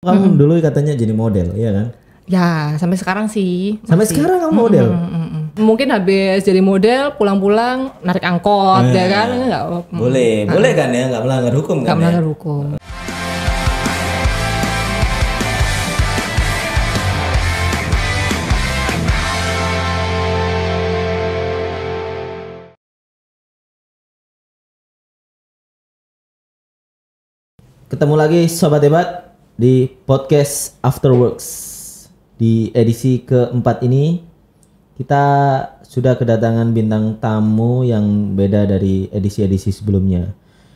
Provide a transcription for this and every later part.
Kamu dulu katanya jadi model, iya kan? Ya, sampai sekarang sih. Sampai masih. sekarang kamu model? Mungkin habis jadi model, pulang-pulang narik angkot, ya kan? Enggak, Boleh kan ya? Nggak melanggar hukum kan nggak melanggar ya? hukum. Ketemu lagi Sobat Hebat di podcast Afterworks. Di edisi keempat ini kita sudah kedatangan bintang tamu yang beda dari edisi-edisi sebelumnya.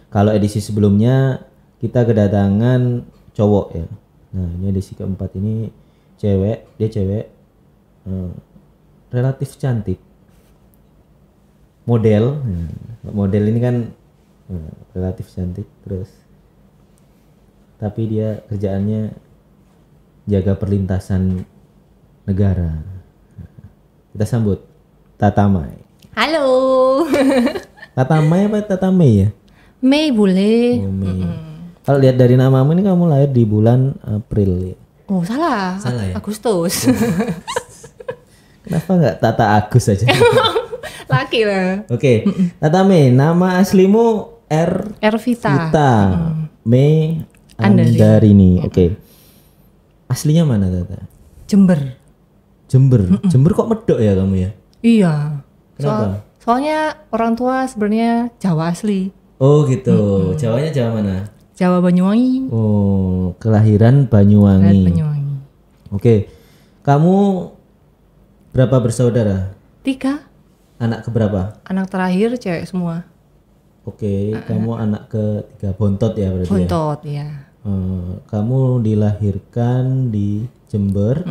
Kalau edisi sebelumnya kita kedatangan cowok ya. Nah ini edisi keempat ini dia cewek relatif cantik. Model ini kan relatif cantik terus. Tapi dia kerjaannya jaga perlintasan negara. Kita sambut Tatamai. Halo. Tatamai apa Tatamai ya? Mei boleh. Oh, Mei. Kalau lihat dari namamu ini kamu lahir di bulan April ya? Oh salah. Salah ya? Agustus. Kenapa nggak Tata Agus aja? Laki lah. Oke, Tatamai, nama aslimu Ervita. Vita Mei Andarini. Oke. Aslinya mana Tata? Jember. Jember kok medok ya kamu ya? Iya. Kenapa? Soalnya orang tua sebenarnya Jawa asli. Oh gitu. Jawanya Jawa mana? Jawa Banyuwangi. Oh, kelahiran Banyuwangi. Banyuwangi. Oke. Kamu berapa bersaudara? 3. Anak keberapa? Anak terakhir cewek semua. Oke, kamu anak ketiga, bontot ya berarti ya? Bontot ya. Kamu dilahirkan di Jember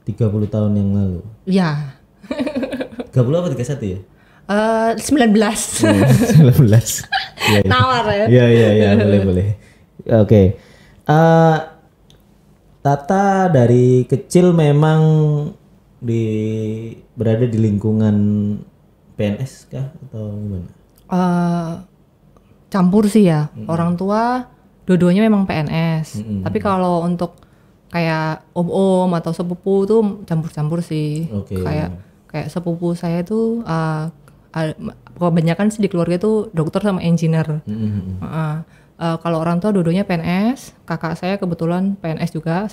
30 tahun yang lalu. Ya. 30 apa 31 ya? 19. 19. Iya, iya. Nawar ya. Iya, boleh. Oke. Tata dari kecil memang berada di lingkungan PNS kah atau gimana? Campur sih ya. Orang tua dua-duanya memang PNS. Tapi kalau untuk kayak om-om atau sepupu tuh campur-campur sih. Oke. Kayak sepupu saya tuh kebanyakan sih di keluarga tuh dokter sama engineer. Kalau orang tua dua-duanya PNS, kakak saya kebetulan PNS juga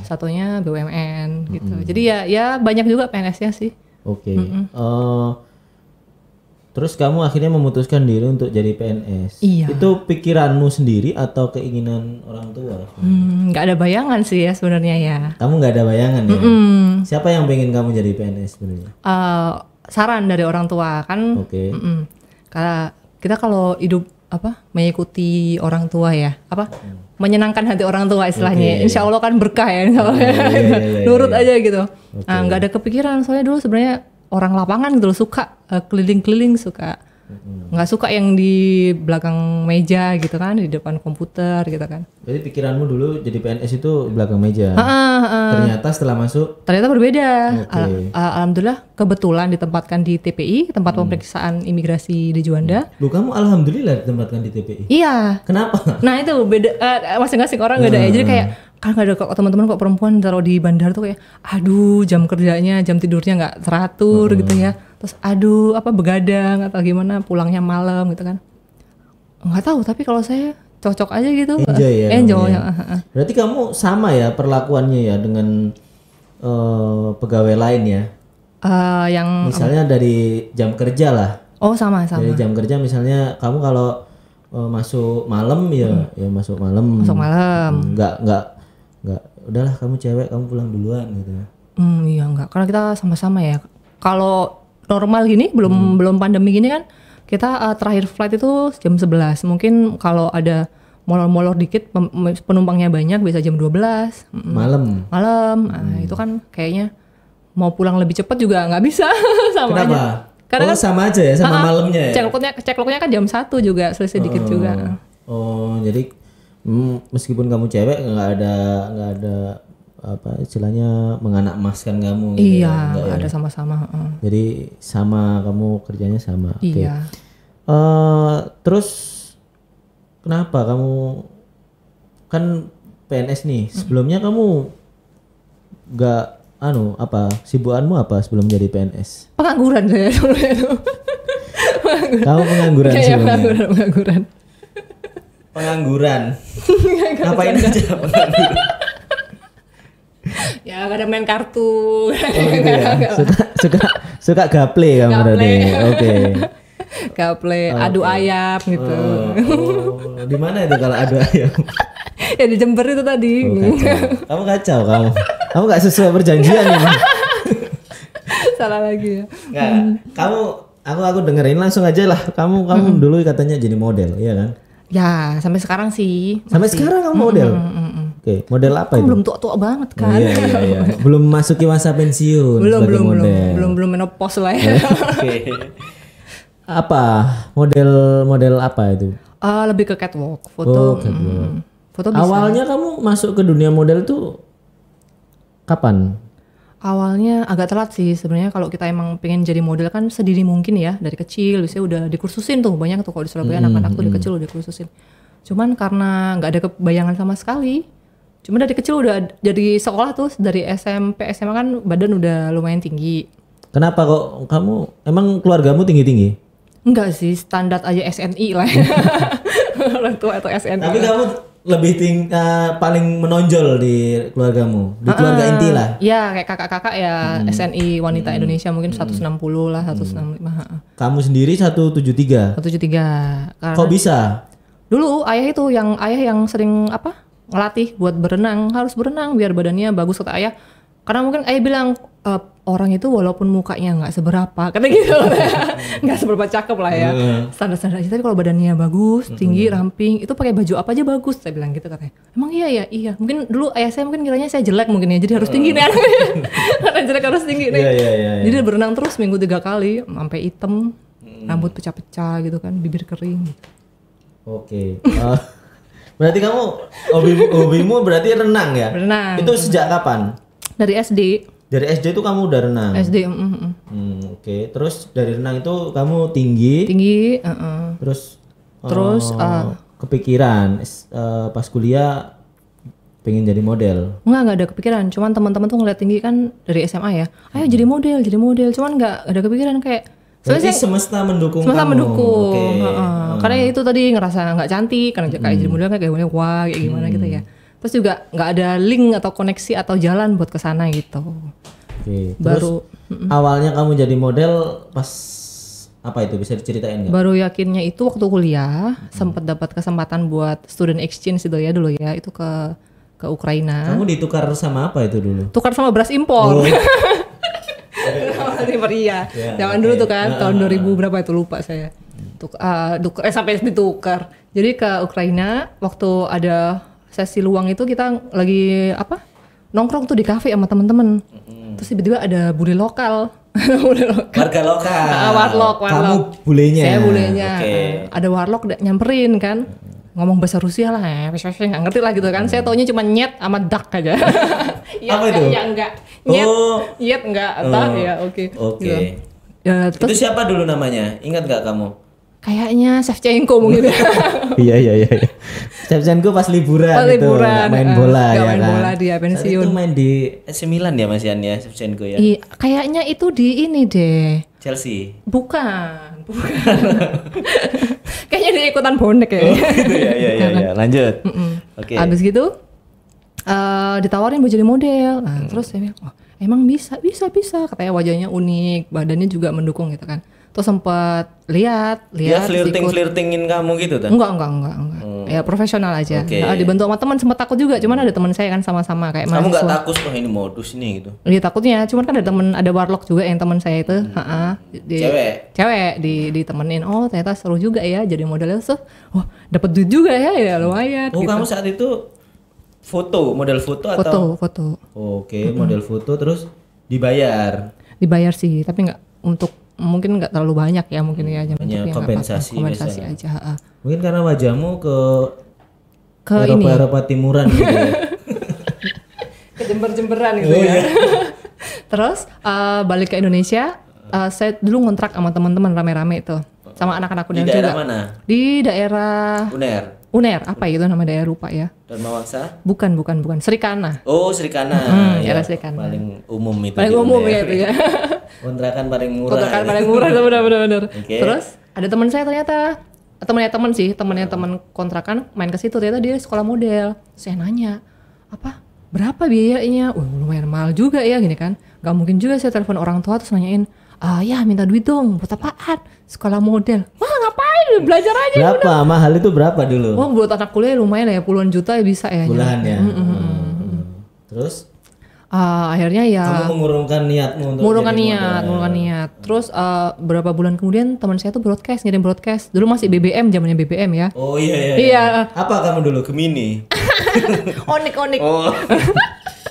satunya BUMN gitu. Jadi ya banyak juga PNS-nya sih. Oke. Terus kamu akhirnya memutuskan diri untuk jadi PNS. Iya. Itu pikiranmu sendiri atau keinginan orang tua? Nggak ada bayangan sih ya sebenarnya ya. Kamu nggak ada bayangan ya? Siapa yang pengen kamu jadi PNS sebenarnya? Saran dari orang tua kan. Oke. Karena kita kalau hidup mengikuti orang tua ya, menyenangkan hati orang tua istilahnya. Insya Allah kan berkah ya. Iya. Nurut aja gitu. Nah, nggak ada kepikiran soalnya dulu sebenarnya orang lapangan gitu loh, suka keliling-keliling, suka nggak suka yang di belakang meja gitu kan, di depan komputer gitu kan. Jadi pikiranmu dulu jadi PNS itu belakang meja. Ternyata setelah masuk berbeda. Okay. Alhamdulillah kebetulan ditempatkan di TPI, tempat pemeriksaan imigrasi di Juanda. Lu kamu alhamdulillah ditempatkan di TPI. Iya. Kenapa? Nah itu beda, masing-masing orang beda ya. Jadi kayak kan nggak ada kok teman-teman kok perempuan taruh di bandara tuh kayak aduh jam kerjanya jam tidurnya nggak teratur gitu ya, terus aduh begadang atau gimana pulangnya malam gitu kan, nggak tahu. Tapi kalau saya cocok aja gitu. Enjoy. Berarti kamu sama ya perlakuannya ya dengan pegawai lain ya, yang misalnya dari jam kerja lah. Sama dari jam kerja misalnya kamu kalau masuk malam ya masuk malam. Enggak, udahlah kamu cewek, kamu pulang duluan gitu. Iya enggak, karena kita sama-sama ya. Kalau normal gini, belum pandemi gini kan, kita terakhir flight itu jam 11. Mungkin kalau ada molor-molor dikit, penumpangnya banyak bisa jam 12. Malam. Nah, itu kan kayaknya mau pulang lebih cepat juga nggak bisa. Sama Kenapa? aja. Karena kan, sama aja ya sama malamnya ya? Cek-lognya kan jam 1 juga, selesai dikit juga. Jadi meskipun kamu cewek nggak ada istilahnya menganak emaskan kamu gitu. Iya, nggak ada sama-sama. Jadi sama, kamu kerjanya sama. Iya. Terus kenapa kamu kan PNS nih. Sebelumnya kamu nggak sibukanmu apa sebelum jadi PNS? Pengangguran saya sebelumnya itu. Kamu pengangguran Iya, sebelumnya? pengangguran. Pengangguran. Ngapain aja pengangguran? Ya kadang main kartu. Oh gitu ya. Suka gaple kamu berarti. Oke. Gaple, adu ayam gitu. Oh, di mana itu kalau adu ayam? Ya di Jember itu tadi. Kamu kacau kamu. Kamu nggak sesuai perjanjian ini. Salah lagi ya. Nggak. Aku dengerin langsung aja lah. Kamu dulu katanya jadi model, iya kan? Ya sampai sekarang sih. Sampai sekarang kamu model. Oke, model apa itu? Belum tua-tua banget kan? Iya. Belum masuki masa pensiun sebagai model. Belum menopause lah ya. Oke. Apa model apa itu? Lebih ke catwalk, foto. Foto bisa. Awalnya kamu masuk ke dunia model tuh kapan? Awalnya agak telat sih sebenarnya. Kalau kita emang pengen jadi model kan sedini mungkin ya, dari kecil biasanya udah dikursusin tuh, banyak tuh kalau di Surabaya anak-anak tuh dari kecil udah dikursusin. Cuman karena nggak ada kebayangan sama sekali, cuma dari kecil udah jadi sekolah tuh, dari SMP SMA kan badan udah lumayan tinggi. Kenapa kok kamu emang keluargamu tinggi-tinggi? Enggak sih, standar aja SNI lah. Orang tua atau SNI. Tapi kamu lebih paling menonjol di keluargamu, di keluarga inti lah. Iya, kayak kakak-kakak ya SNI wanita Indonesia mungkin 160 lah, 165. Kamu sendiri 173. 173. Karena Kok bisa? dulu ayah yang sering ngelatih buat berenang, harus berenang biar badannya bagus kata ayah. Karena mungkin ayah bilang orang itu walaupun mukanya nggak seberapa, kata gitu, nggak seberapa cakep lah ya, standar-standar aja. Tapi kalau badannya bagus, tinggi, ramping, itu pakai baju apa aja bagus, saya bilang gitu katanya. Emang iya. Mungkin dulu ayah saya mungkin kiranya saya jelek mungkin ya, jadi harus tinggi nih anaknya. Karena jelek harus tinggi nih. Iya. Jadi berenang terus minggu 3 kali, sampai hitam, rambut pecah-pecah gitu kan, bibir kering. Oke. Berarti kamu hobimu berarti renang ya? Renang. Itu sejak kapan? Dari SD. Dari SD itu kamu udah renang? SD. Oke. Terus dari renang itu kamu tinggi? Tinggi. Terus kepikiran pas kuliah pengen jadi model? Nggak ada kepikiran. Cuman teman-teman tuh ngeliat tinggi kan dari SMA ya. Ayo jadi model. Cuman nggak ada kepikiran kayak. Berarti semesta mendukung semesta kamu? mendukung. Okay. Karena ya itu tadi ngerasa nggak cantik. Karena kayak jadi model kayak wah kayak gimana gitu ya. Terus juga nggak ada link atau koneksi atau jalan buat kesana gitu. Oke. Baru awalnya kamu jadi model pas apa itu, bisa diceritain nggak? Baru yakinnya itu waktu kuliah sempat dapat kesempatan buat student exchange itu ya dulu ya, itu ke Ukraina. Kamu ditukar sama apa itu dulu? Tukar sama beras impor. Iya. Zaman dulu tuh kan tahun 2000 berapa itu lupa saya. Sampai ditukar. Jadi ke Ukraina waktu ada sesi luang itu kita lagi nongkrong tuh di kafe sama teman-teman. Terus tiba-tiba ada bule lokal. Warga lokal. Warlock. Kamu bulenya. Saya bulenya. Okay. Ada warlock nyamperin kan. Ngomong bahasa Rusia lah, nggak ngerti lah gitu kan. Saya taunya cuma nyet sama duck aja. Apa itu? Ya enggak. Nyet enggak. Ya oke. Oke. Ya, itu siapa dulu namanya? Ingat nggak kamu? Kayaknya Shevchenko mungkin. Iya. Shevchenko pas liburan itu nggak main bola ya kan. Main bola dia pensiun. Saat itu main di AC Milan ya Mas Yan ya, Shevchenko ya. Iya, kayaknya itu di ini deh. Chelsea. Bukan. Kayaknya dia ikutan bonek ya. Oh, gitu ya. Iya. Lanjut. Oke. Abis gitu ditawarin buat jadi model. Nah, terus saya bilang, emang bisa. Katanya wajahnya unik, badannya juga mendukung gitu kan. Terus sempat lihat. Dia flirtingin kamu gitu kan? Enggak. Ya profesional aja. Okay. Dibantu sama teman, sempat takut juga. Cuman ada teman saya kan sama-sama kayak kamu mahasiswa. nggak takut ini modus nih gitu? Iya takutnya. Cuman kan ada warlock juga yang teman saya itu. Cewek ditemenin. Oh ternyata seru juga ya jadi modelnya. Dapat duit juga ya lumayan. Oh gitu. Kamu saat itu model foto atau? Foto. Oke, model foto terus dibayar? Dibayar sih, tapi nggak untuk mungkin nggak terlalu banyak ya mungkin ya. Hanya kompensasi aja. Mungkin karena wajahmu ke Eropa timuran gitu ya. Ke Jember-Jemberan gitu ya. Terus balik ke Indonesia, saya dulu ngontrak sama teman-teman rame-rame itu. Sama anak-anak Uner juga. Di daerah mana? Di daerah Uner. UNER, apa itu nama daerah lupa ya. Dharma Wangsa? Bukan. Srikana. Ya, Srikana. Paling umum itu. Paling umum ya itu ya. Kontrakan paling murah. Kontrakan paling murah, benar. Oke. Terus ada teman saya ternyata, temannya teman kontrakan main ke situ, ternyata dia sekolah model. Saya nanya, berapa biayanya? Lumayan mahal juga ya gini kan. Gak mungkin juga saya telepon orang tua terus nanyain, ya minta duit dong, buat apaan? Sekolah model. Wah ngapain? Belajar aja. Berapa? Mahal itu berapa dulu? Oh buat anak kuliah lumayan ya, puluhan juta ya bisa ya. Bulahan ya. Terus? Akhirnya ya. Kamu mengurungkan niatmu untuk mengurungkan niat. Terus beberapa bulan kemudian teman saya tuh ngirim broadcast. Dulu masih BBM, zamannya BBM ya. Oh iya. Iya. Apa kamu dulu? Gemini? Onik. Oh.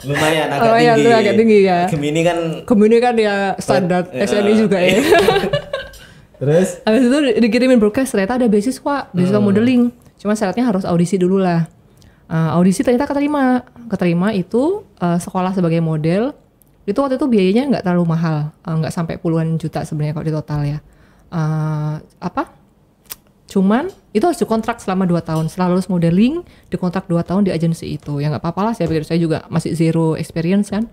Lumayan agak tinggi ya. Gemini kan ya standar SNI juga ya. Terus? Habis itu dikirimin broadcast, ternyata ada beasiswa modeling. Cuma syaratnya harus audisi dulu lah. Audisi ternyata keterima itu sekolah sebagai model. Itu waktu itu biayanya nggak terlalu mahal, nggak sampai puluhan juta sebenarnya kalau di total ya. Cuman itu harus dikontrak selama 2 tahun. Setelah lulus modeling, dikontrak 2 tahun di agensi itu. Ya nggak apa-apa lah, saya pikir saya juga masih zero experience kan.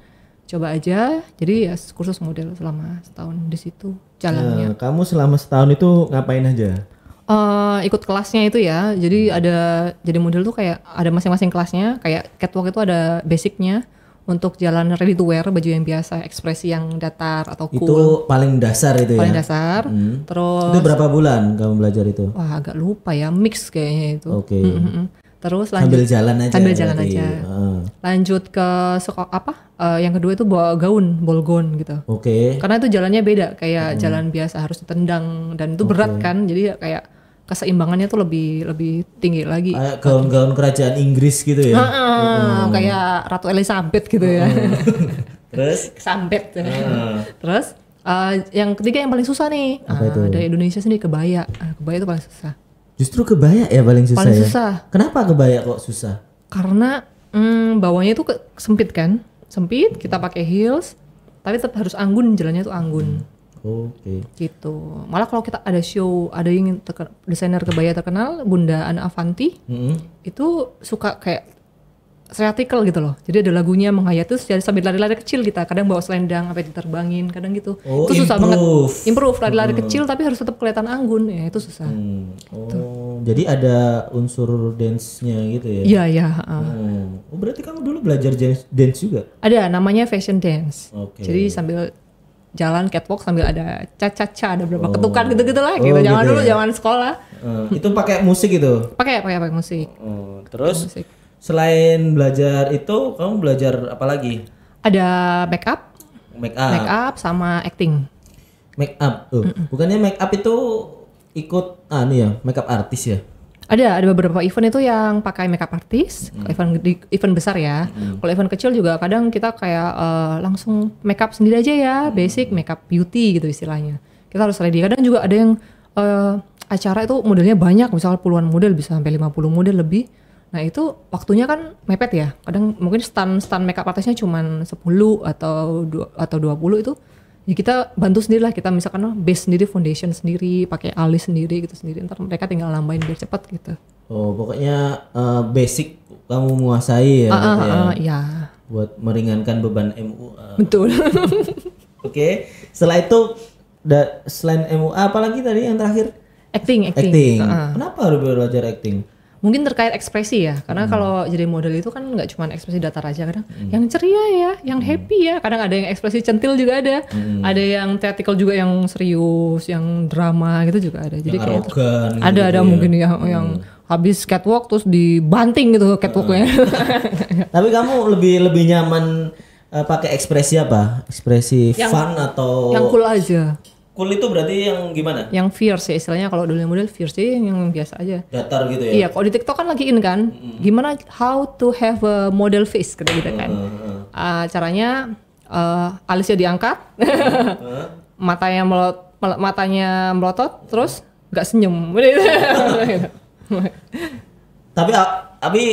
Coba aja, jadi ya kursus model selama setahun di situ jalannya. Kamu selama setahun itu ngapain aja? Ikut kelasnya itu ya, jadi model tuh kayak ada masing-masing kelasnya. Kayak catwalk itu ada basicnya. Untuk jalan ready to wear, baju yang biasa, ekspresi yang datar atau cool. Itu paling dasar itu ya? Paling dasar. Terus itu berapa bulan kamu belajar itu? Wah agak lupa ya, mix kayaknya itu. Oke. Terus lanjut sambil jalan aja. Lanjut ke yang kedua itu bawa ball gown gitu. Oke. Karena itu jalannya beda, kayak jalan biasa harus ditendang dan itu berat kan. Jadi kayak keseimbangannya tuh lebih tinggi lagi. Kayak gaun-gaun kerajaan Inggris gitu ya. Kayak Ratu Elizabeth gitu ya. Terus Sambet. Terus yang ketiga yang paling susah nih. Dari Indonesia sendiri kebaya. Kebaya itu paling susah. Justru kebaya ya paling susah. Paling susah. Kenapa kebaya kok susah? Karena bawahnya itu sempit kan. Sempit, kita pakai heels, tapi tetap harus anggun, jalannya tuh anggun. Oke. Gitu. Malah kalau kita ada show, ada yang desainer kebaya terkenal, Bunda Ana Avanti, itu suka kayak theatrical gitu loh. Jadi ada lagunya menghayat tuh sambil lari-lari kecil kita. Kadang bawa selendang sampai diterbangin, kadang gitu. Itu susah banget. Improve lari-lari kecil tapi harus tetap kelihatan anggun. Ya itu susah. Gitu. Jadi ada unsur dance-nya gitu ya? Iya. Berarti kamu dulu belajar dance juga? Ada, namanya fashion dance. Jadi sambil jalan catwalk sambil ada cha-cha-cha, ada berapa ketukan gitu-gitu lah gitu. Zaman dulu zaman sekolah. Itu pakai musik itu? Pakai musik. Terus musik. Selain belajar itu, kamu belajar apa lagi? Ada make up sama acting. Make up, bukannya make up itu ikut make up artis ya? Ada beberapa event itu yang pakai makeup artist, event besar ya. Kalau event kecil juga kadang kita kayak langsung makeup sendiri aja ya, basic makeup beauty gitu istilahnya. Kita harus ready. Kadang juga ada yang acara itu modelnya banyak, misalnya puluhan model, bisa sampai 50 model lebih. Nah itu waktunya kan mepet ya. Kadang mungkin stand makeup artisnya cuma 10 atau 20 itu. Ya kita bantu sendiri lah, kita misalkan base sendiri, foundation sendiri, pakai alis sendiri gitu sendiri. Ntar mereka tinggal nambahin biar cepat gitu. Pokoknya basic kamu menguasai ya. Iya. Buat meringankan beban MUA. Betul. Oke. Setelah itu selain MUA apalagi tadi yang terakhir? Acting. Kenapa harus belajar acting? Mungkin terkait ekspresi ya, karena kalau jadi model itu kan nggak cuma ekspresi datar aja, kadang yang ceria ya, yang happy ya, kadang ada yang ekspresi centil juga ada yang theatrical juga, yang serius, yang drama gitu juga ada. Jadi kayak arogan, gitu ada ya. Mungkin yang habis catwalk terus dibanting gitu catwalknya. Tapi kamu lebih nyaman pakai ekspresi apa? Ekspresi fun atau yang cool aja? Cool itu berarti yang gimana? Yang fierce ya istilahnya, kalau dulu model fierce sih yang biasa aja. Datar gitu ya? Iya, kalau di TikTok kan lagi in kan, gimana how to have a model face gitu kan. Caranya alisnya diangkat, matanya melotot, terus nggak senyum. Tapi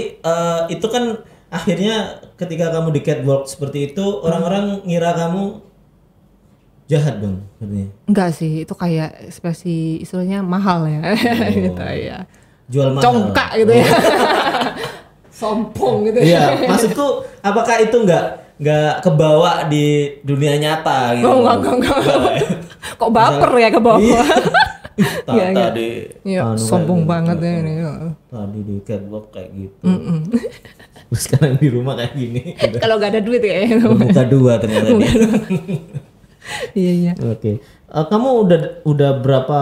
itu kan akhirnya ketika kamu di catwalk seperti itu, orang-orang ngira kamu jahat dong sebenarnya. Enggak sih, itu kayak ekspresi istilahnya mahal ya. Gitu ya. Jual mahal. congkak gitu ya. Sombong gitu. Iya, maksudku apakah itu nggak kebawa di dunia nyata gitu? Oh, enggak. Kok baper ya ke bawah. Tadi Iya, sombong banget ya ini. Tadi di catwalk kayak gitu. Terus sekarang di rumah kayak gini. Kalau nggak ada duit kayaknya. Bermuka dua ternyata dia. Iya. Oke. Kamu udah berapa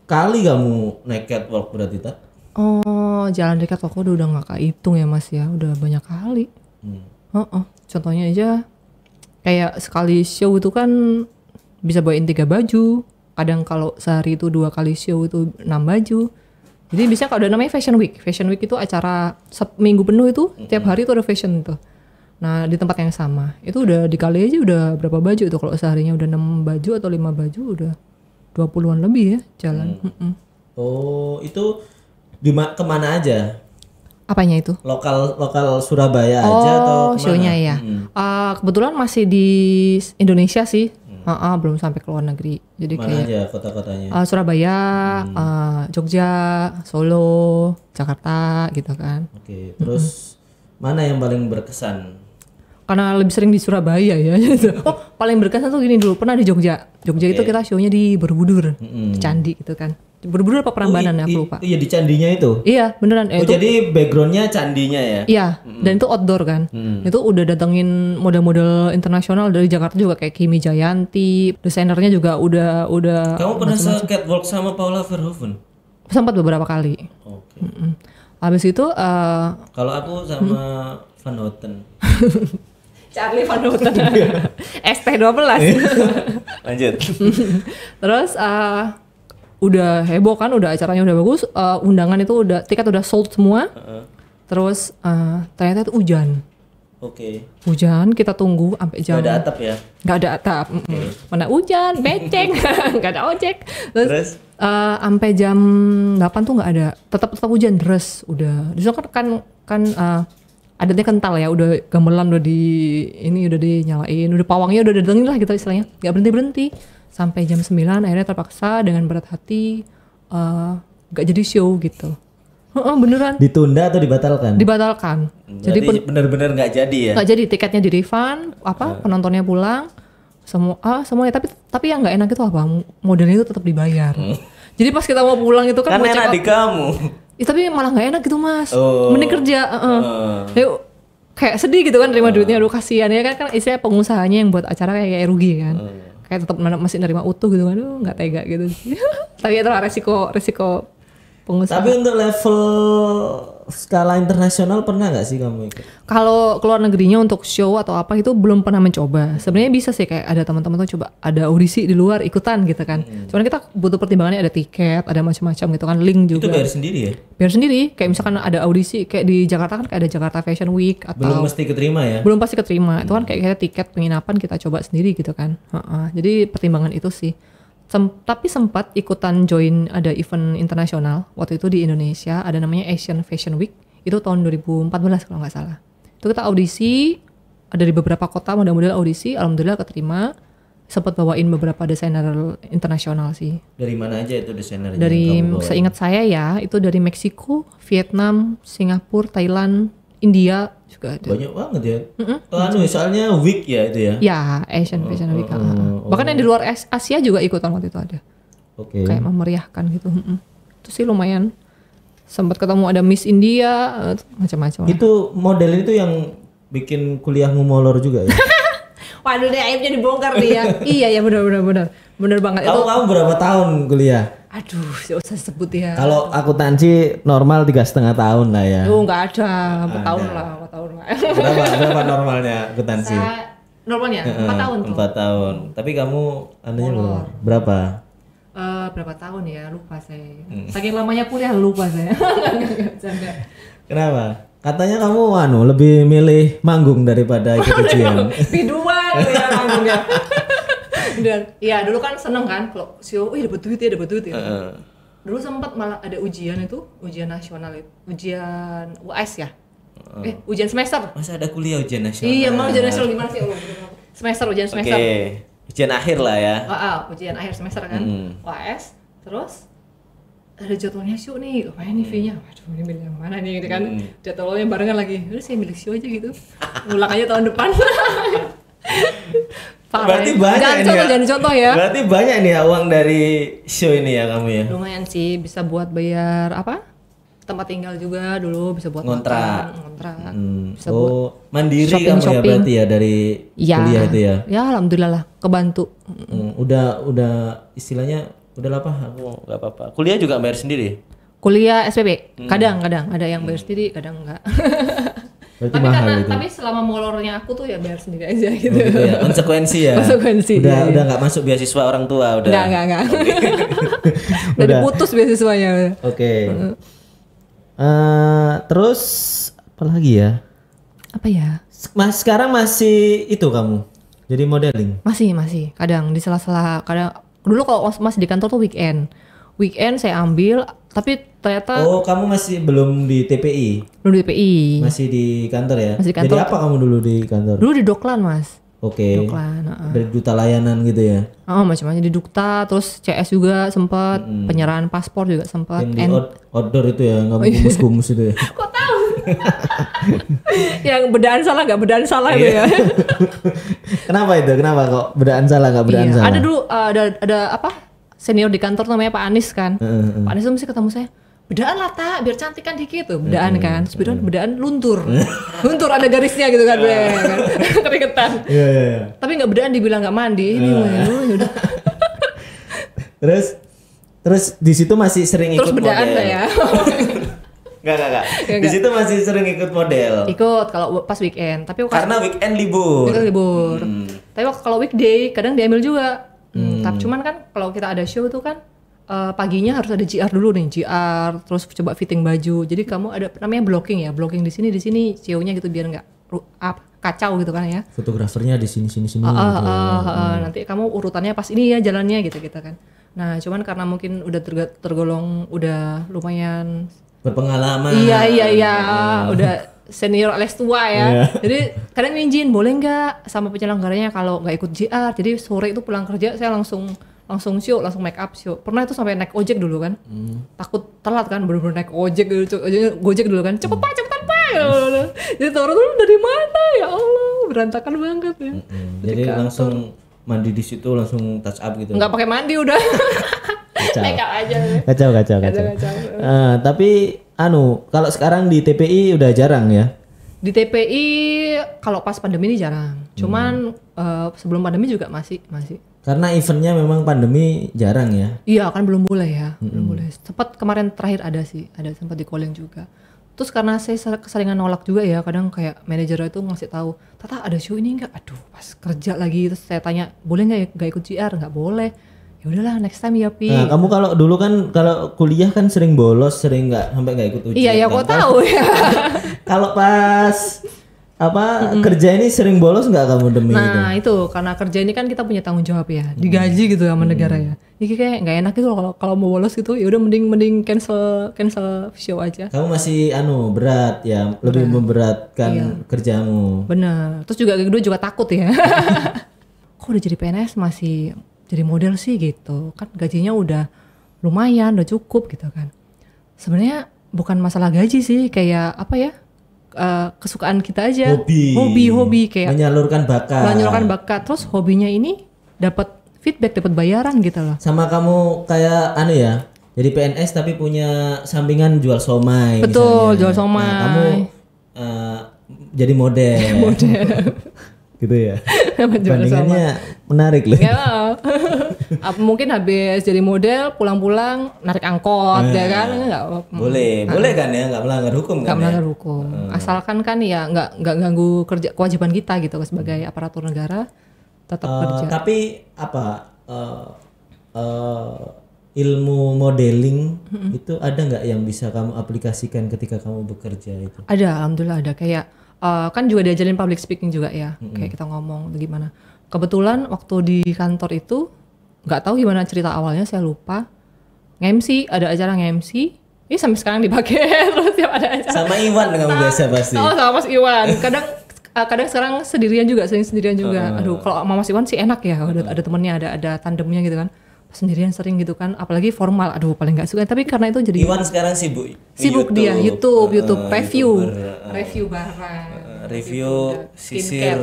kali kamu naik catwalk berarti tak? Oh, jalan dekat toko udah nggak kehitung ya Mas ya, udah banyak kali. Contohnya aja kayak sekali show itu kan bisa bawain 3 baju. Kadang kalau sehari itu 2 kali show itu 6 baju. Jadi bisa kalau ada namanya Fashion Week. Fashion Week itu acara minggu penuh itu, tiap hari itu ada fashion tuh. Nah di tempat yang sama, itu udah dikali aja udah berapa baju itu. Kalau seharinya udah 6 baju atau 5 baju udah 20-an lebih ya jalan. Oh, itu kemana aja? Apanya itu? Lokal Surabaya aja atau kemana? Show-nya ya. Kebetulan masih di Indonesia sih. Belum sampai ke luar negeri. Jadi mana kayak aja kota-kotanya? Surabaya, Jogja, Solo, Jakarta gitu kan. Oke, terus mana yang paling berkesan? Karena lebih sering di Surabaya ya. Oh, paling berkesan tuh gini dulu. Pernah di Jogja. Jogja itu kita show-nya di Borobudur, di Candi gitu kan. Borobudur apa Prambanan ya, aku lupa. Iya di candinya itu. Iya, beneran. Oh, itu, jadi backgroundnya candinya ya? iya, dan itu outdoor kan. Itu udah datengin model-model internasional dari Jakarta juga kayak Kimi Jayanti, desainernya juga udah. Kamu pernah catwalk sama Paula Verhoeven? Sempat beberapa kali. Oke. Habis itu Kalau aku sama Van Houten. Charlie Van Houten. ST12. Lanjut. Terus udah heboh kan, udah acaranya udah bagus, undangan itu tiket udah sold semua. Terus ternyata itu hujan. Oke. Hujan, kita tunggu sampai jam. Gak ada atap ya? Gak ada atap. Mana hujan, becek, gak ada ojek. Terus sampai jam 8 tuh gak ada. Tetap hujan deras. Udah. Di sana kan adatnya kental ya. Udah gamelan udah dinyalain. Udah pawangnya udah datengin lah gitu istilahnya. Gak berhenti. Sampai jam 9 akhirnya terpaksa dengan berat hati gak jadi show gitu. Beneran. Ditunda atau dibatalkan? Dibatalkan. Jadi bener-bener nggak jadi ya? Nggak jadi, tiketnya di refund, penontonnya pulang, semuanya. Tapi yang nggak enak itu apa? Modelnya itu tetap dibayar. Jadi pas kita mau pulang itu kan enak di kamu. Tapi malah nggak enak gitu Mas. Mending kerja. Yuk, kayak sedih gitu kan terima duitnya, aduh kasihan ya kan istilah pengusahanya yang buat acara kayak rugi kan. Kayak tetap masih nerima utuh gitu kan, aduh nggak tega gitu. Tapi itu resiko pengusaha. Tapi untuk level skala internasional pernah nggak sih kamu ikut? Kalau keluar negerinya untuk show atau apa itu belum pernah mencoba. Sebenarnya bisa sih kayak ada teman-teman tuh coba ada audisi di luar ikutan gitu kan. Cuman kita butuh pertimbangannya ada tiket, ada macam-macam gitu kan, link juga. Itu bayar sendiri ya? Bayar sendiri. Kayak misalkan ada audisi kayak di Jakarta kan kayak ada Jakarta Fashion Week atau belum mesti keterima ya? Belum pasti keterima. Itu kan kayak tiket penginapan kita coba sendiri gitu kan. Jadi pertimbangan itu sih. Tapi sempat ikutan join ada event internasional waktu itu di Indonesia, ada namanya Asian Fashion Week, itu tahun 2014 kalau nggak salah. Itu kita audisi, ada di beberapa kota model-model audisi, alhamdulillah keterima, sempat bawain beberapa desainer internasional sih. Dari mana aja itu desainernya? Dari seingat saya ya, itu dari Meksiko, Vietnam, Singapura, Thailand, India juga ada. Banyak banget ya. Soalnya week ya itu ya. Ya, Asian Fashion Week. Bahkan yang di luar Asia juga ikutan waktu itu ada. Oke. Kayak memeriahkan gitu. Itu sih lumayan. Sempat ketemu ada Miss India, macam-macam. Itu model itu yang bikin kuliahmu molor juga ya? Waduh deh, aibnya dibongkar nih ya. Iya benar banget. Kamu berapa tahun kuliah? Aduh, gak usah sebut ya. Kalau akuntansi normal 3,5 tahun lah ya. Nggak ada, 4 tahun lah. Berapa normalnya akuntansi? Normalnya 4 tahun tuh. 4 tahun. Tapi kamu berapa? Berapa tahun ya? Lupa saya. Saking lamanya kuliah lupa saya. Kenapa? Katanya kamu lebih milih manggung daripada ikut ujian. Biduan ya manggungnya. Dan ya dulu kan seneng kan kalau show, dapat duit ya. Dulu sempat malah ada ujian nasional itu, ujian UAS ya. Ujian semester. Masa ada kuliah ujian nasional? Iya, mau ujian nasional gimana sih? Ujian semester. Oke. Ujian akhir lah ya. Ujian akhir semester kan. UAS. Terus ada jadwalnya show nih, lumayan nih fee-nya. Waduh, ini milih yang mana nih gitu kan. Jadwalnya barengan lagi. Udah saya milih show aja gitu. Ulang aja tahun depan. Berarti banyak ini ya. Jangan contoh ya. Berarti banyak nih ya uang dari show ini ya kamu ya. Lumayan sih, bisa buat bayar apa? Tempat tinggal juga dulu, bisa buat Ngontrak. ngontrak. Bisa Mandiri shopping, kamu ya berarti ya dari kuliah itu ya. Ya alhamdulillah lah, kebantu. Udah istilahnya udah lah Pak, aku nggak apa-apa. Kuliah juga bayar sendiri. Kuliah SPP, kadang ada yang bayar sendiri, kadang enggak. Berarti tapi mahal gitu. tapi selama molornya aku tuh ya bayar sendiri aja gitu. Gitu ya. Konsekuensi ya. Konsekuensi. Udah nggak masuk beasiswa orang tua udah. Enggak. Udah diputus beasiswanya. Oke. Terus apa lagi ya? Apa ya? Mas sekarang masih itu kamu jadi modeling? Masih. Kadang di sela-sela, kadang dulu kalau masih di kantor tuh weekend saya ambil, tapi ternyata Kamu masih belum di TPI? belum di PI. Masih di kantor ya? Masih di kantor. Jadi apa kamu dulu di kantor? Dulu di Doklan Mas. Oke. Doklan. Dari duta layanan gitu ya? Macam-macam di Dukta, terus CS juga sempat, penyerahan paspor juga sempat. Yang di outdoor itu ya, nggak gumus-gumus itu ya? Kok tahu? Yang bedaan salah nggak bedaan salah itu ya. Kenapa itu? Kenapa kok bedaan salah nggak bedaan salah? Ada dulu ada apa? Senior di kantor namanya Pak Anis kan. Pak Anis tuh mesti ketemu saya. Bedaan lah tak, biar cantik kan dikit tuh. Bedaan kan. Terus bedaan luntur. Luntur ada garisnya gitu kan. Keringetan. Iya. Tapi nggak bedaan dibilang nggak mandi. Ini udah. Terus di situ masih sering ikut Terus bedaan model. lah ya. Enggak. Di situ masih sering ikut model. Ikut kalau pas weekend. Tapi Karena weekend libur. Tapi kalau weekday kadang diambil juga. Tapi cuman kan kalau kita ada show tuh kan paginya harus ada GR dulu nih, GR terus coba fitting baju. Jadi kamu ada namanya blocking ya, blocking di sini show-nya gitu biar nggak kacau gitu kan ya. Fotografernya di sini. Gitu. Nanti kamu urutannya pas ini ya jalannya gitu kan. Nah cuman karena mungkin udah tergolong udah lumayan berpengalaman. Iya, udah senior alias tua ya. Jadi kadang izin boleh nggak sama penyelenggaranya kalau nggak ikut GR. Jadi sore itu pulang kerja saya langsung show, langsung make up show. Pernah itu sampai naik ojek dulu kan. Takut telat kan, bener-bener naik ojek gitu, gojek dulu kan. Cepetan Pak. Jadi orang tuh dari mana ya Allah, berantakan banget ya. Jadi langsung mandi di situ langsung touch up gitu. Nggak pakai mandi udah. Make up aja. Kacau. Tapi kalau sekarang di TPI udah jarang ya? Di TPI kalau pas pandemi ini jarang. Cuman sebelum pandemi juga masih. Karena eventnya memang pandemi jarang ya? Iya kan belum boleh ya, belum boleh. Sempat kemarin terakhir ada sempat di calling juga. Terus karena saya keseringan nolak juga ya, kadang kayak manajer itu ngasih tahu, Tata ada show ini nggak? Aduh pas kerja lagi, terus saya tanya boleh nggak ikut GR? Nggak boleh. Ya udahlah next time ya Pi. Nah, kamu kalau dulu kan kalau kuliah kan sering bolos, sering sampai nggak ikut ujian. Iya ya kok tahu ya. Kalau pas kerja ini sering bolos nggak kamu demi itu? Nah itu karena kerja ini kan kita punya tanggung jawab ya, digaji gitu sama negara ya. Jadi kayak nggak enak gitu kalau mau bolos gitu, ya udah mending cancel show aja. Kamu masih berat ya, lebih memberatkan kerjamu. Bener. Terus juga kedua juga takut ya. Kok udah jadi PNS masih jadi model sih gitu, kan gajinya udah lumayan, udah cukup gitu kan. Sebenarnya bukan masalah gaji sih, kayak apa ya? Kesukaan kita aja, hobi kayak menyalurkan bakat. Terus hobinya ini dapat feedback, dapat bayaran gitu loh. Sama kamu kayak ya, jadi PNS tapi punya sampingan jual somai. Betul, misalnya. jual somai. Nah, kamu jadi model. Gitu ya. Bandingannya menarik loh. Ya, mungkin habis jadi model pulang-pulang narik angkot ya kan, boleh kan ya, nggak melanggar hukum kan? Nggak melanggar hukum, asalkan kan ya nggak ganggu kerja kewajiban kita gitu sebagai aparatur negara, tetap kerja. Tapi ilmu modeling itu ada nggak yang bisa kamu aplikasikan ketika kamu bekerja itu? Ada, alhamdulillah ada. Kayak kan juga diajarin public speaking juga ya, kayak kita ngomong gimana. Kebetulan waktu di kantor itu nggak tahu gimana cerita awalnya, saya lupa. Nge-MC, ada acara nge-MC. Ini sampai sekarang dipakai terus tiap ada acara. Sama Iwan kamu biasa pasti. Oh sama Mas Iwan. Kadang sekarang sering sendirian juga. Aduh kalau sama Mas Iwan sih enak ya, ada temennya, ada tandemnya gitu kan. sendirian sering gitu kan, apalagi formal, aduh paling nggak suka. Tapi karena itu jadi Iwan sekarang sibuk dia YouTube review YouTuber, review barang, review produk, sisir.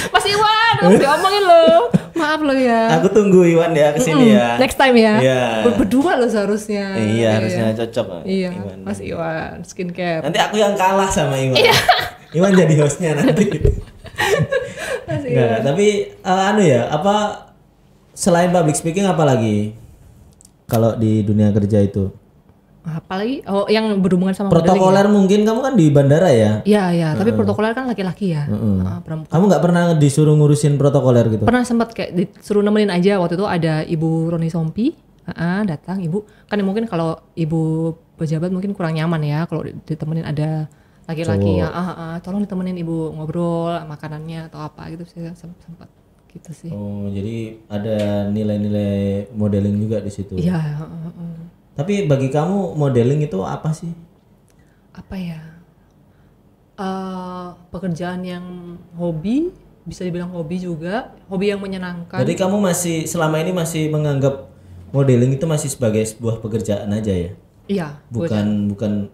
Mas Iwan, harus diomongin loh, maaf lo ya. Aku tunggu Iwan ya kesini ya. Next time ya. Iya. Berdua lo seharusnya. Iya, harusnya cocok. Iya, Mas Iwan, skincare. Nanti aku yang kalah sama Iwan. Iwan jadi hostnya nanti. Nggak, tapi apa selain public speaking apa lagi kalau di dunia kerja itu? Apalagi yang berhubungan sama protokoler mungkin kamu kan di bandara ya? Iya, tapi protokoler kan laki-laki ya. Kamu nggak pernah disuruh ngurusin protokoler gitu? Pernah sempat kayak disuruh nemenin aja. Waktu itu ada Ibu Roni Sompi, datang ibu. Kan mungkin kalau ibu pejabat mungkin kurang nyaman ya kalau ditemenin ada laki-laki ya. Tolong ditemenin ibu ngobrol makanannya atau apa gitu sih, sempat gitu sih. Oh, jadi ada nilai-nilai modeling juga di situ. Iya. Tapi bagi kamu modeling itu apa sih? Apa ya? Pekerjaan yang hobi, bisa dibilang hobi juga, hobi yang menyenangkan. Jadi kamu selama ini masih menganggap modeling itu masih sebagai sebuah pekerjaan aja ya? Iya. Bukan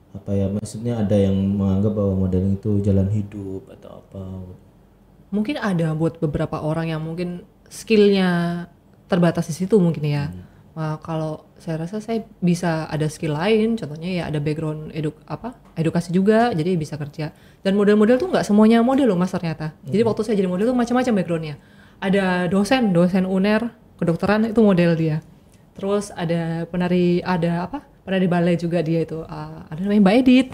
apa ya, maksudnya ada yang menganggap bahwa modeling itu jalan hidup atau apa? Mungkin ada buat beberapa orang yang mungkin skillnya terbatas di situ mungkin ya. Kalau saya rasa saya bisa ada skill lain, contohnya ya ada background edukasi juga, jadi bisa kerja. Dan model-model tuh nggak semuanya model loh mas ternyata. Jadi waktu saya jadi model tuh macam-macam backgroundnya. Ada dosen UNER kedokteran itu model dia. Terus ada penari ballet juga dia itu. Ada namanya Mbak Edit.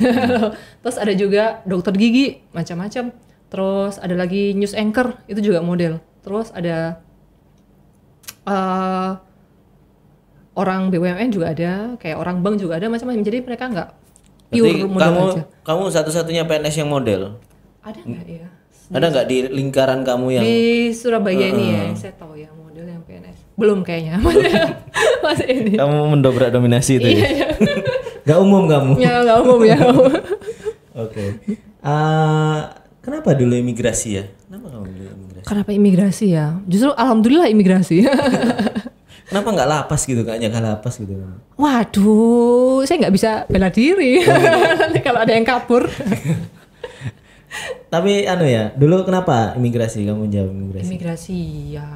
Terus ada juga dokter gigi macam-macam. Terus ada lagi news anchor itu juga model. Terus ada orang BUMN juga ada, kayak orang bank juga ada, macam-macam. Jadi mereka nggak pure model aja. Kamu satu-satunya PNS yang model? Ada nggak ya? Ada nggak di lingkaran kamu yang di Surabaya ini ya? Saya tahu ya model yang PNS. Belum kayaknya. Masih ini. Kamu mendobrak dominasi itu ya? Iya. Gak umum kamu? Ya nggak umum ya. Oke. Kenapa dulu imigrasi ya? Kenapa kamu dulu imigrasi? Kenapa imigrasi ya? Justru alhamdulillah imigrasi. Kenapa nggak lapas gitu, nggak jaga lapas gitu? Waduh, saya nggak bisa bela diri. Nanti kalau ada yang kabur. Tapi dulu kenapa imigrasi? Kamu jawab imigrasi. Imigrasi ya,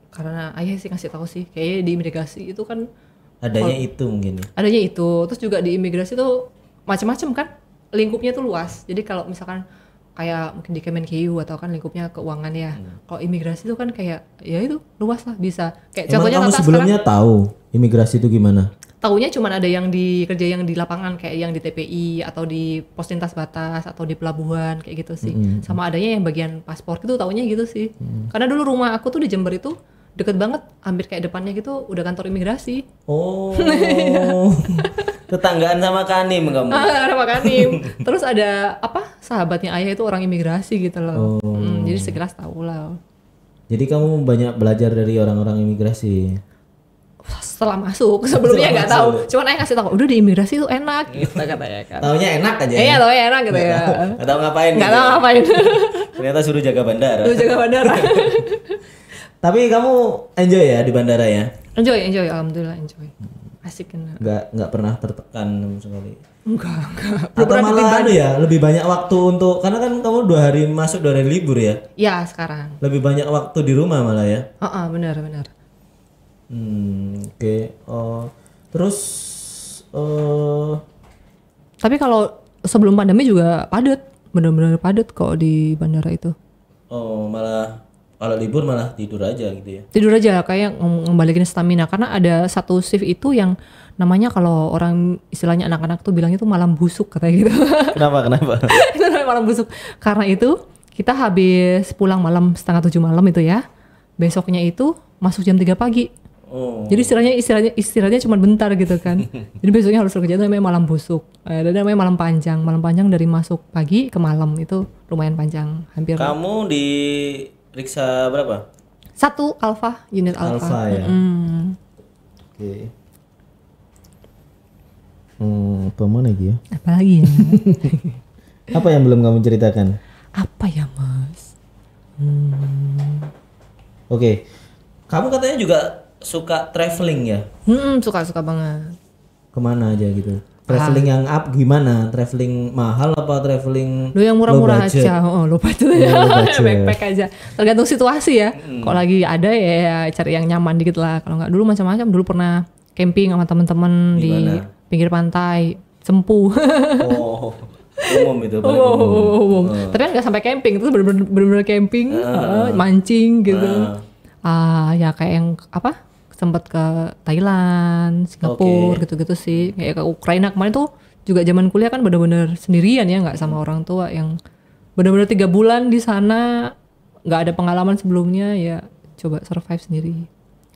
karena ayah sih ngasih tahu sih, kayaknya di imigrasi itu kan adanya itu mungkin. Adanya itu, terus juga di imigrasi tuh macam-macam kan, lingkupnya tuh luas. Jadi kalau misalkan kayak mungkin di Kemenkeu atau kan lingkupnya keuangan ya. Kalau imigrasi itu kan kayak ya itu luas lah, bisa. Kayak contohnya kamu sebelumnya tahu imigrasi itu gimana? Taunya cuma ada yang kerja yang di lapangan kayak yang di TPI atau di pos lintas batas atau di pelabuhan kayak gitu sih. Sama adanya yang bagian paspor itu taunya gitu sih. Karena dulu rumah aku tuh di Jember itu deket banget, hampir kayak depannya gitu udah kantor imigrasi. Oh. Tetanggaan sama Kanim kamu? Sama Kanim. Terus ada sahabatnya ayah itu orang imigrasi gitu loh. Jadi sekilas tahu lah. Jadi kamu banyak belajar dari orang-orang imigrasi? Setelah masuk, sebelumnya nggak tahu. Cuman ayah ngasih tahu, udah di imigrasi itu enak gitu katanya kan. Taunya enak aja. Iya, taunya enak gitu ya. Nggak tahu ngapain. Nggak tahu ngapain. Ternyata suruh jaga bandara. Tapi kamu enjoy ya di bandara ya? Enjoy, alhamdulillah enjoy. Asik kan. Nggak pernah tertekan sama sekali. Enggak. Atau malah lebih banyak waktu untuk, karena kan kamu 2 hari masuk 2 hari libur ya? Ya sekarang. Lebih banyak waktu di rumah malah ya? Benar. Oke. Terus tapi kalau sebelum pandemi juga padat, benar-benar padat kok di bandara itu. Oh, malah kalau libur malah tidur aja gitu ya? Tidur aja, kayak ngembalikin stamina. Karena ada satu shift itu yang namanya, kalau orang istilahnya anak-anak tuh bilangnya tuh malam busuk katanya gitu. Kenapa? Itu namanya malam busuk. Karena itu kita habis pulang malam 6:30 malam itu ya. Besoknya itu masuk jam 3 pagi. Oh. Jadi istirahatnya cuma bentar gitu kan. Jadi besoknya harus kerja, itu namanya malam busuk. Dan namanya malam panjang. Malam panjang dari masuk pagi ke malam itu lumayan panjang, hampir. Kamu di Riksa berapa? 1 Alfa, unit Alfa. Alfa ya. Oke. Apa mau lagi ya? Apa lagi ya? Apa yang belum kamu ceritakan? Apa ya mas? Oke. Kamu katanya juga suka traveling ya? Suka banget. Kemana aja gitu? Traveling yang up gimana? Traveling mahal apa traveling Yang murah-murah low budget? aja. Low budget ya. Low budget. Backpack aja. Tergantung situasi ya. Kalau lagi ada ya cari yang nyaman dikit lah. Kalau nggak dulu macam-macam. Dulu pernah camping sama teman-teman di pinggir pantai, Sempu. Oh, umum itu paling umum. Tapi kan nggak sampai camping, itu bener-bener camping, mancing gitu. Ya kayak yang apa? Sempat ke Thailand, Singapura gitu-gitu sih. Kayak ke Ukraina kemarin tuh juga zaman kuliah kan bener-bener sendirian ya, nggak sama orang tua, yang bener-bener 3 bulan di sana, nggak ada pengalaman sebelumnya, ya coba survive sendiri.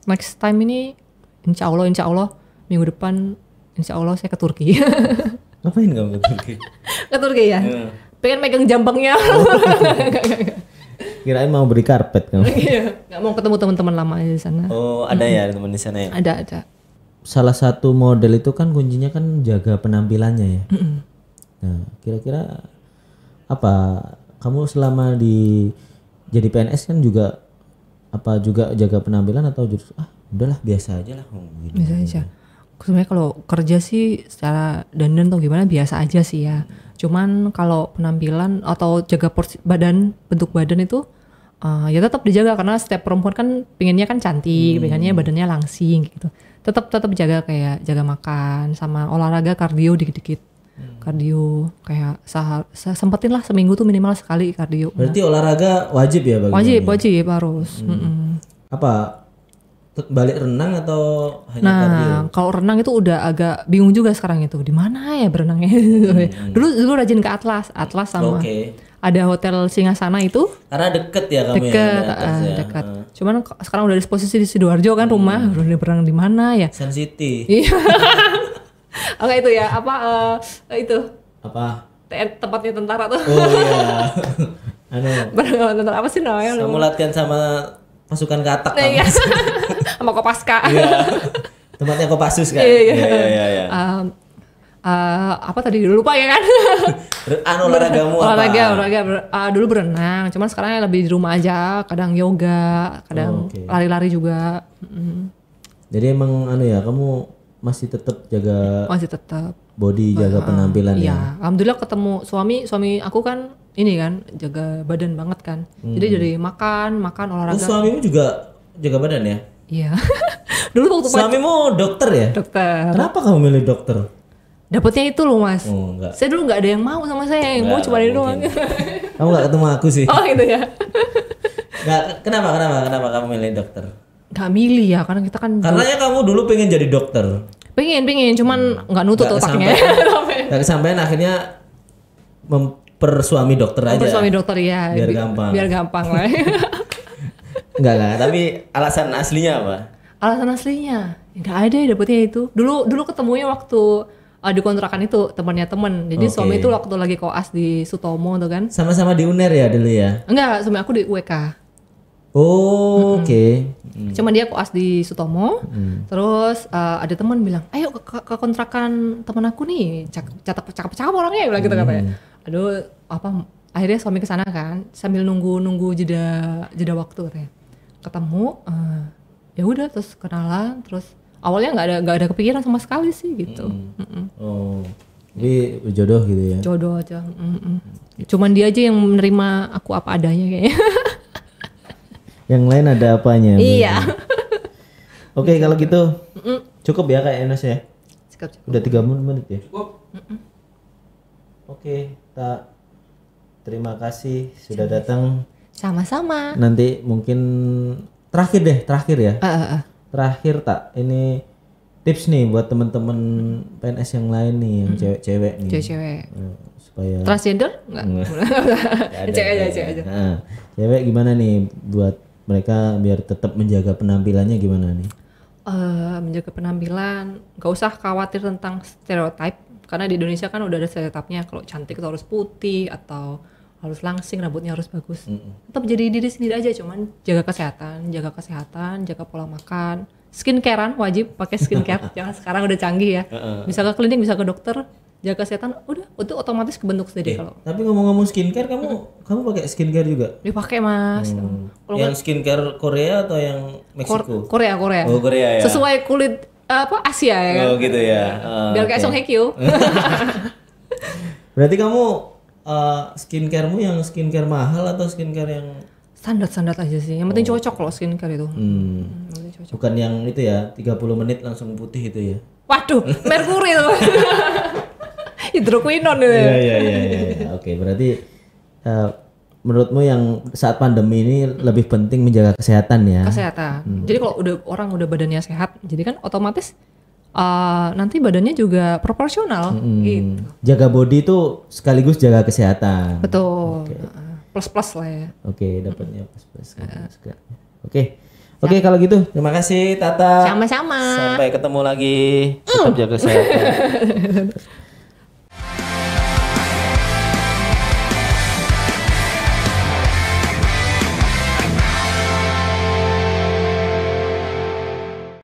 Next time ini insya Allah minggu depan insya Allah saya ke Turki. Ngapain kamu ke Turki? Ke Turki ya? Pengen megang jambangnya. Kirain mau beri karpet kamu. Iya, nggak mau ketemu teman-teman lama di sana. Oh, ada ya teman di sana ya? Ada. Salah satu model itu kan kuncinya kan jaga penampilannya ya. Nah, kira-kira apa kamu selama di jadi PNS kan juga apa juga jaga penampilan atau justru udahlah biasa aja lah gitu. Biasa aja. Sebenarnya kalau kerja sih secara dandan atau gimana biasa aja sih ya. Cuman kalau penampilan atau jaga bentuk badan itu ya tetap dijaga, karena setiap perempuan kan pengennya kan cantik, pengennya badannya langsing gitu. Tetap jaga, kayak jaga makan sama olahraga kardio dikit-dikit. Kardio kayak sempetin lah seminggu tuh minimal sekali kardio. Berarti olahraga wajib ya bagi Wajib harus. Apa balik renang atau hanya kardio? Kalau renang itu udah agak bingung juga sekarang itu. Di mana ya berenangnya? Dulu rajin ke Atlas sama ada hotel Singasana itu. Karena deket ya kamu Deket. Cuman sekarang udah di posisi di Sidoarjo kan rumah. Udah berenang di mana ya? Sun City. Iya. Enggak itu ya, itu. Apa? Tempatnya tentara tuh. Oh iya. Berenang tentara apa sih namanya? Kamu latihan sama pasukan katak kan? Iya. Sama Kopaska. Iya. Tempatnya Kopassus kan? Iya. Apa tadi lupa ya kan? Olahragamu apa? Olahraga. Dulu berenang, cuman sekarang lebih di rumah aja. Kadang yoga, kadang lari-lari juga. Jadi emang ya kamu masih tetap jaga body, jaga penampilan iya. ya? Alhamdulillah ketemu suami aku kan ini kan jaga badan banget kan. Jadi dari makan olahraga. Suamimu juga jaga badan ya? Iya. Dulu waktu suamimu dokter ya? Dokter. Kenapa kamu milih dokter? Dapatnya itu loh mas. Enggak. Saya dulu nggak ada yang mau sama saya, yang mau cuma ini doang. Kamu nggak ketemu aku sih. Oh gitu ya. Kenapa kamu milih dokter? Gak milih ya, karena kita kan. Karena kamu dulu pengen jadi dokter. Pengen, cuman nggak nutut otaknya. Gak kesampaian akhirnya mempersuami dokter aja. Mempersuami dokter ya. Biar gampang lah. Enggak. Tapi alasan aslinya apa? Alasan aslinya nggak ada ya, dapetnya itu. Dulu ketemunya waktu di kontrakan itu temannya temen. Jadi suami itu waktu lagi koas di Sutomo tuh kan. Sama-sama di UNER ya dulu ya? Enggak, suami aku di UWK. Oh, oke. Cuma dia koas di Sutomo. Terus ada teman bilang, ayo ke kontrakan teman aku nih, cakep orangnya, bilang gitu katanya. Aduh, akhirnya suami kesana kan, sambil nunggu jeda waktu katanya. Ketemu, ya udah terus kenalan, terus awalnya nggak ada kepikiran sama sekali sih gitu. Oh, jadi jodoh gitu ya? Jodoh aja. Cuman dia aja yang menerima aku apa adanya kayaknya. Yang lain ada apanya? Iya. Oke, kalau gitu cukup ya Kak Enes ya? Cukup. Udah 3 menit ya? Cukup. Oke, terima kasih sudah datang. Sama-sama. Nanti mungkin terakhir ya. Terakhir ini tips nih buat teman-teman PNS yang lain nih, yang cewek-cewek nih. Cewek-cewek. Supaya transgender? Enggak. Cewek aja. Nah, cewek gimana nih buat mereka biar tetap menjaga penampilannya gimana nih? Menjaga penampilan, gak usah khawatir tentang stereotip, karena di Indonesia kan udah ada stereotipnya kalau cantik itu harus putih atau harus langsing, rambutnya harus bagus. Tetap jadi diri sendiri aja, cuman jaga kesehatan, jaga pola makan, skincarean wajib pakai skincare. Jangan sekarang udah canggih ya. Bisa ke klinik, bisa ke dokter, jaga kesehatan, udah itu otomatis kebentuk sendiri kalau Tapi ngomong-ngomong skincare, kamu pakai skincare juga? dipakai Mas. Kalau Yang skincare Korea atau yang Meksiko? Korea. Oh, Korea ya. Sesuai kulit Asia ya kan. Oh gitu ya. Biar kayak Song Hye Kyo. Berarti kamu skincaremu yang skincare mahal atau skincare yang Standar aja sih. Yang penting cocok loh skincare itu. Yang penting cocok. bukan yang itu ya 30 menit langsung putih itu ya? Waduh, merkuri tuh. Hidroquinone itu. Iya. Oke, berarti menurutmu yang saat pandemi ini lebih penting menjaga kesehatan ya? Kesehatan. Jadi kalau orang udah badannya sehat, jadi kan otomatis nanti badannya juga proporsional gitu. Jaga body itu sekaligus jaga kesehatan. Betul. Plus lah ya. Oke, dapatnya plus. Oke, kalau gitu terima kasih Tata. Sama-sama. Sampai ketemu lagi. Tetap jaga kesehatan.